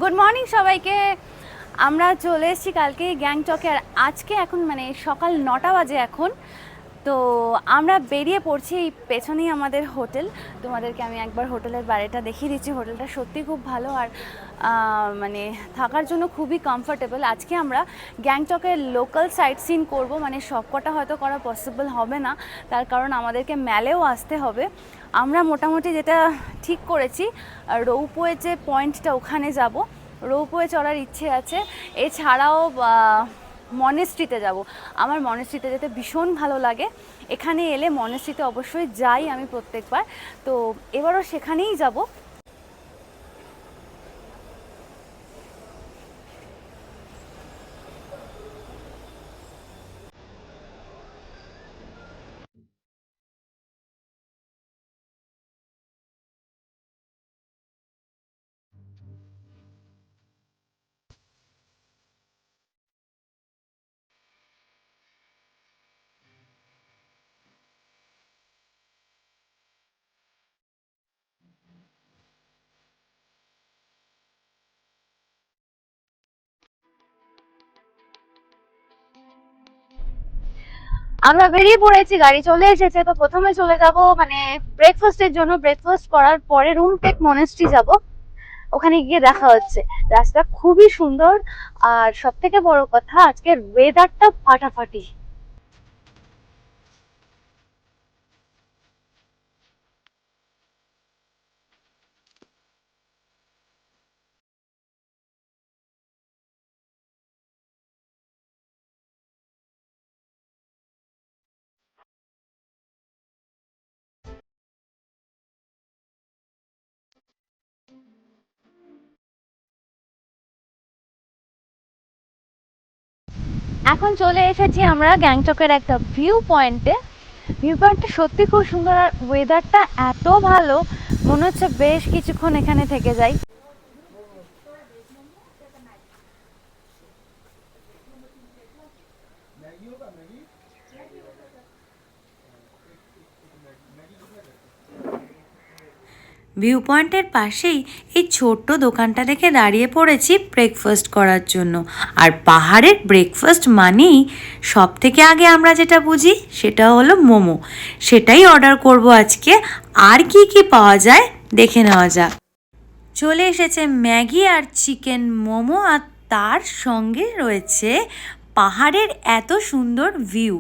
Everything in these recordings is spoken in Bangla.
গুড মর্নিং সবাইকে। আমরা চলে এসেছি কালকে গ্যাংটকে, আর আজকে এখন মানে সকাল 9টা বাজে এখন। তো আমরা বেরিয়ে পড়ছি, এই পেছনেই আমাদের হোটেল। তোমাদেরকে আমি একবার হোটেলের বাড়িটা দেখিয়ে দিচ্ছি। হোটেলটা সত্যি খুব ভালো, আর মানে থাকার জন্য খুবই কমফোর্টেবল। আজকে আমরা গ্যাংটকের লোকাল সাইট সিন করবো, মানে সবকটা হয়তো করা পসিবল হবে না, তার কারণ আমাদেরকে ম্যালেও আসতে হবে। আমরা মোটামুটি যেটা ঠিক করেছি, রোপওয়ে যে পয়েন্টটা ওখানে যাব, রোপওয়ে চড়ার ইচ্ছে আছে। এছাড়াও মনেস্ট্রিতে যাব। আমার মনেস্ট্রিতে যেতে ভীষণ ভালো লাগে। এখানে এলে মনেস্ট্রিতে অবশ্যই যাই আমি প্রত্যেকবার, তো এবারও সেখানেই যাব। আমরা বেরিয়ে পড়েছি, গাড়ি চলে এসেছে। তো প্রথমে চলে যাব মানে ব্রেকফাস্টের জন্য। ব্রেকফাস্ট করার পরে রুমটেক মনেস্ট্রি যাব, ওখানে গিয়ে দেখা হচ্ছে। রাস্তা খুবই সুন্দর, আর সব থেকে বড় কথা আজকের ওয়েদারটা ফাটাফাটি। এখন চলে এসেছি আমরা গ্যাংটকের একটা ভিউ পয়েন্টে। ভিউ পয়েন্টটা সত্যি খুব সুন্দর, আর ওয়েদারটা এত ভালো, মনে হচ্ছে বেশ কিছুক্ষণ এখানে থেকে যাই। ভিউ পয়েন্টের পাশেই এই ছোট্ট দোকানটা দেখে দাঁড়িয়ে পড়েছি ব্রেকফাস্ট করার জন্য। আর পাহাড়ের ব্রেকফাস্ট মানেই সব থেকে আগে আমরা যেটা বুঝি সেটা হলো মোমো। সেটাই অর্ডার করব আজকে। আর কি কি পাওয়া যায় দেখে নেওয়া যাক। চলে এসেছে ম্যাগি আর চিকেন মোমো, আর তার সঙ্গে রয়েছে পাহাড়ের এত সুন্দর ভিউ।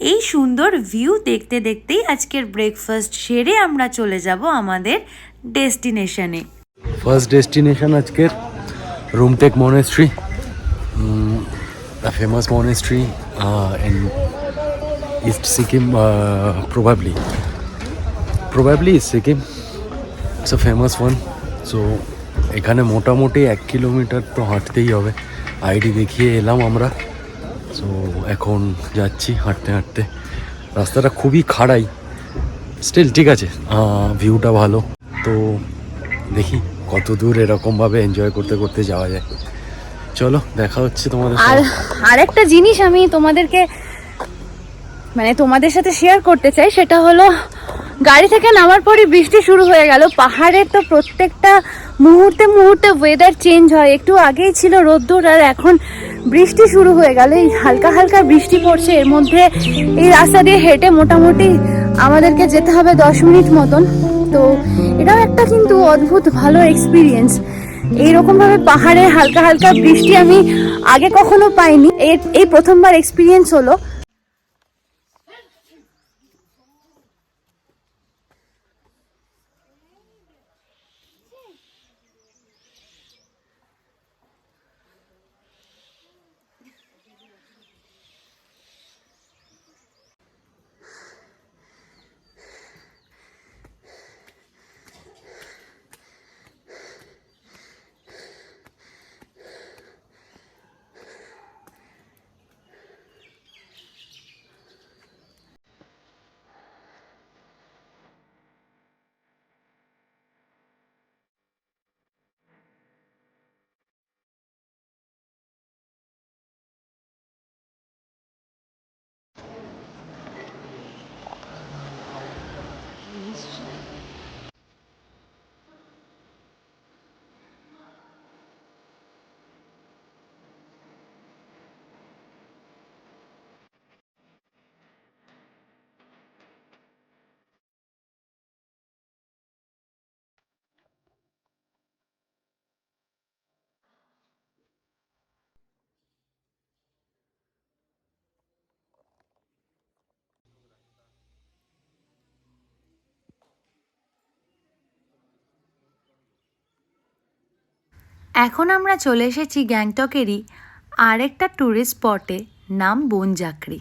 এই সুন্দর ভিউ দেখতে দেখতেই আজকের ব্রেকফাস্ট সেরে আমরা চলে যাব আমাদের ডেস্টিনেশনে। ফার্স্ট ডেস্টিনেশন আজকের Rumtek monastery, a famous monastery in East Sikkim, probably East Sikkim. It's a famous one. So এখানে মোটামুটি 1 কিলোমিটার তো হাঁটতেই হবে। আইডি দেখিয়ে এলাম আমরা। সো এখন যাচ্ছি হাঁটতে হাঁটতে। রাস্তাটা খুবই খাড়াই, স্টিল ঠিক আছে, ভিউটা ভালো। তো দেখি কত দূর এরকমভাবে এনজয় করতে করতে যাওয়া যায়। চলো দেখা হচ্ছে তোমাদের আর আরেকটা জিনিস আমি তোমাদেরকে মানে তোমাদের সাথে শেয়ার করতে চাই, সেটা হলো গাড়ি থেকে নামার পরই বৃষ্টি শুরু হয়ে গেল। পাহাড়ের তো প্রত্যেকটা মুহূর্তে মুহূর্তে ওয়েদার চেঞ্জ হয়। একটু আগেই ছিল রোদ্দুর, আর এখন বৃষ্টি শুরু হয়ে গেল। এই হালকা হালকা বৃষ্টি পড়ছে। এর মধ্যে এই রাস্তা দিয়ে হেঁটে মোটামুটি আমাদেরকে যেতে হবে 10 মিনিট মতন। তো এটাও একটা কিন্তু অদ্ভুত ভালো এক্সপিরিয়েন্স। এইরকম ভাবে পাহাড়ে হালকা হালকা বৃষ্টি আমি আগে কখনো পাইনি, এই প্রথমবার এক্সপিরিয়েন্স হলো। এখন আমরা চলে এসেছি গ্যাংটকেরই আরেকটা ট্যুরিস্ট স্পটে, নাম বনজাকরি।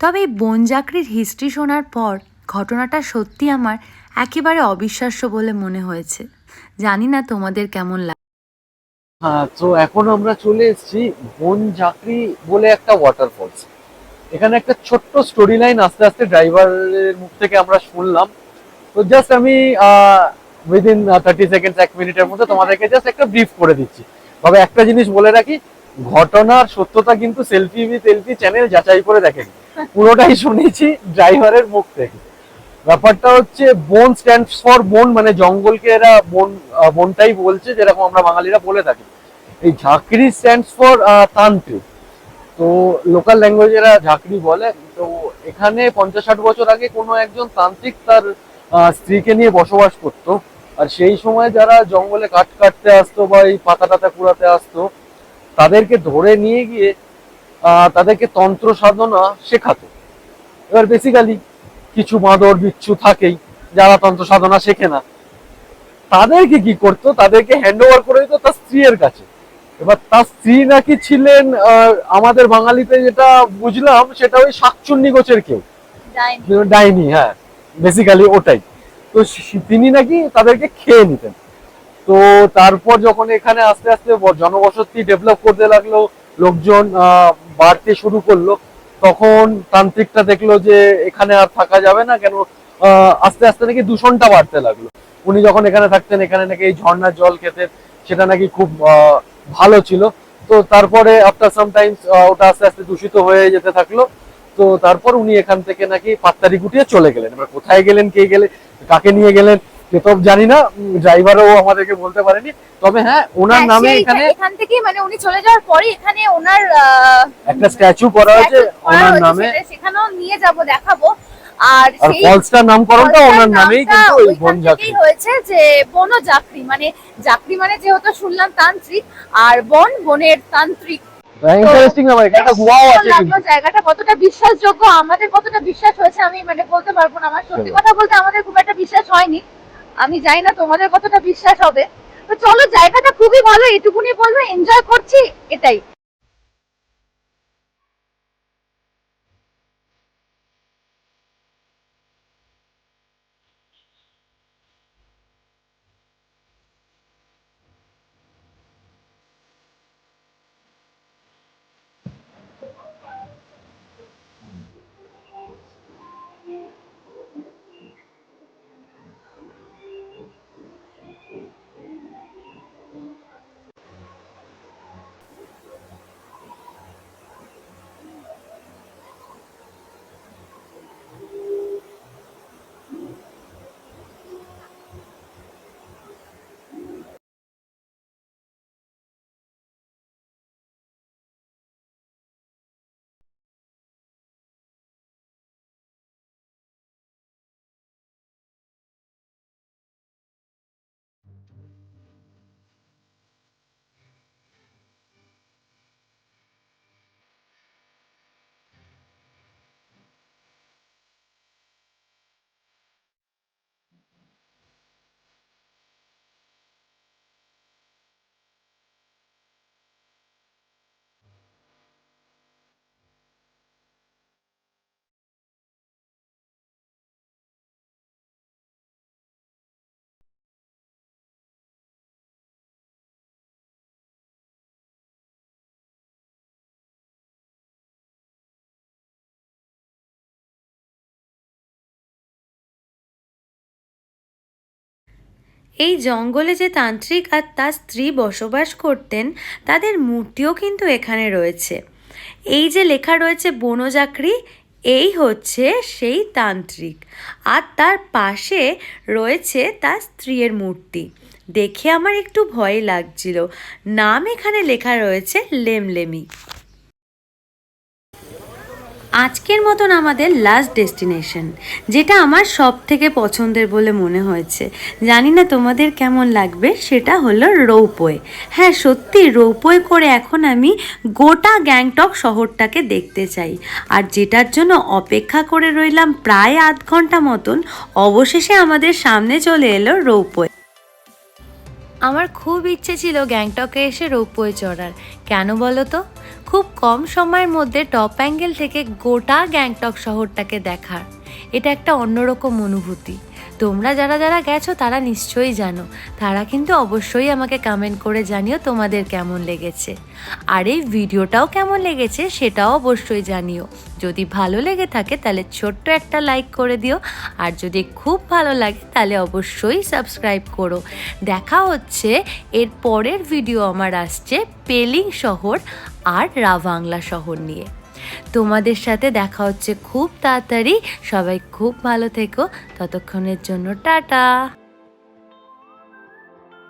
তবে এই বনজাকরির হিস্ট্রি শোনার পর ঘটনাটা সত্যি আমার একেবারে অবিশ্বাস্য বলে মনে হয়েছে। জানি না তোমাদের কেমন লাগে। হ্যাঁ, তো এখন আমরা চলে এসেছি বনজাকরি বলে একটা ওয়াটারফলস। এখানে একটা ছোট্ট স্টোরি লাইন আস্তে আস্তে ড্রাইভারের মুখ থেকে আমরা শুনলাম। তো জাস্ট আমি উইদিন 30 সেকেন্ডস, 1 মিনিটের মধ্যে তোমাদেরকে জাস্ট একটা ব্রিফ করে দিচ্ছি। তবে একটা জিনিস বলে রাখি, ঘটনার সত্যতা কিন্তু সেলফি উইথ এলফি চ্যানেল যাচাই করে দেখেনি, পুরোটাই শুনেছি ড্রাইভারের মুখ থেকে। ব্যাপারটা হচ্ছে বন স্ট্যান্ডস ফর বন, মানে জঙ্গলকে এরা বন বনটাই বলছে, যেরকম আমরা বাঙালিরা বলে থাকি। এই ঝাঁকড়ি স্ট্যান্ডস ফর তান্ত্রিক, তো লোকাল ল্যাঙ্গুয়েজ এরা ঝাঁকড়ি বলে। তো এখানে 50-60 বছর আগে কোনো একজন তান্ত্রিক তার স্ত্রীকে নিয়ে বসবাস করত। আর সেই সময় যারা জঙ্গলে কাঠ কাটতে আসতো বা এই পাতা টাতা কুড়াতে আসতো, তাদেরকে ধরে নিয়ে গিয়ে তাদেরকে তন্ত্র সাধনা শেখাতো। এবার বেসিক্যালি কিছু বাঁদর বিচ্ছু থাকেই যারা তন্ত্র সাধনা শেখে না, তাদেরকে কি করতো, তাদেরকে হ্যান্ড ওভার করে দিত তার স্ত্রীর কাছে। এবার তার স্ত্রী নাকি ছিলেন আমাদের বাঙালিতে যেটা বুঝলাম সেটা ওই শাকচুন্নি গোছের কেউ, ডাইনি। হ্যাঁ, বেসিক্যালি ওটাই। তো তিনি নাকি তাদেরকে খেয়ে নিতেন। তো তারপর যখন এখানে আস্তে আস্তে জনবসতি ডেভেলপ করতে লাগলো, লোকজন বাড়তে শুরু করলো, তখন তান্ত্রিকটা দেখলো যে এখানে আর থাকা যাবে না, কেন আস্তে আস্তে নাকি দূষণটা বাড়তে লাগলো। উনি যখন এখানে থাকতেন, এখানে নাকি এই ঝর্ণার জল খেতেন, সেটা নাকি খুব ভালো ছিল। তো তারপরে আফটার সাম টাইমস ওটা আস্তে আস্তে দূষিত হয়ে যেতে থাকলো। তো তারপর উনি এখান থেকে নাকি পাত্তারি গুটিয়ে চলে গেলেন। এবার কোথায় গেলেন, কে গেলে, কাকে নিয়ে গেলেন সে তো জানি না, ড্রাইভারও আমাদেরকে বলতে পারেনি। তবে হ্যাঁ, ওনার নামে এখান থেকে মানে উনি চলে যাওয়ার পরে এখানে ওনার একটা স্ট্যাচু করা হয়েছে ওনার নামে, সেখানেও নিয়ে যাব, দেখাবো। আর সেই ফলসটার নামকরণটা ওনার নামেই কিন্তু এই বনজাকরি হয়েছে, যে বনজাকরি মানে জাকরি মানে যেহেতু শুনলাম তান্ত্রিক, আর বনের তান্ত্রিক। ইন্টারেস্টিং ব্যাপার, একটা গোয়াও আছে কিন্তু। জায়গাটা কতটা বিশ্বাসযোগ্য, আমাদের কতটা বিশ্বাস হয়েছে আমি মানে বলতে পারবো না। আমার সত্যি কথা বলতে আমাদের খুব একটা বিশ্বাস হয়নি, আমি জানি না তোমাদের কতটা বিশ্বাস হবে। তো চলো, জায়গাটা খুবই ভালো, এটুকুনি বলবো, এনজয় করছি এটাই। এই জঙ্গলে যে তান্ত্রিক আর তার স্ত্রী বসবাস করতেন, তাদের মূর্তিও কিন্তু এখানে রয়েছে। এই যে লেখা রয়েছে বনজাকরি, এই হচ্ছে সেই তান্ত্রিক, আর তার পাশে রয়েছে তার স্ত্রীর মূর্তি। দেখে আমার একটু ভয় লাগছিল। নাম এখানে লেখা রয়েছে লেমলেমি। আজকের মতন আমাদের লাস্ট ডেস্টিনেশন, যেটা আমার সব থেকে পছন্দের বলে মনে হয়েছে, জানি না তোমাদের কেমন লাগবে, সেটা হলো রোপওয়ে। হ্যাঁ, সত্যি রোপওয়ে করে এখন আমি গোটা গ্যাংটক শহরটাকে দেখতে চাই। আর যেটার জন্য অপেক্ষা করে রইলাম প্রায় আধ ঘন্টা মতন, অবশেষে আমাদের সামনে চলে এলো রোপওয়ে। আমার খুব ইচ্ছে ছিল গ্যাংটকে এসে রোপওয়ে চড়ার। কেন বলো তো? খুব কম সময়ের মধ্যে টপ অ্যাঙ্গেল থেকে গোটা গ্যাংটক শহরটাকে দেখার এটা একটা অন্যরকম অনুভূতি। তোমরা যারা যারা গেছো তারা নিশ্চয়ই জানো, তারা কিন্তু অবশ্যই আমাকে কমেন্ট করে জানিও তোমাদের কেমন লেগেছে। আর এই ভিডিওটাও কেমন লেগেছে সেটাও অবশ্যই জানিও। যদি ভালো লেগে থাকে তাহলে ছোট্ট একটা লাইক করে দিও, আর যদি খুব ভালো লাগে তাহলে অবশ্যই সাবস্ক্রাইব করো। দেখা হচ্ছে এর পরের ভিডিও আমার আসছে পেলিং শহর আর রাভাংলা শহর নিয়ে। তোমাদের সাথে দেখা হচ্ছে খুব তাড়াতাড়ি। সবাই খুব ভালো থেকো, ততক্ষণের জন্য টাটা।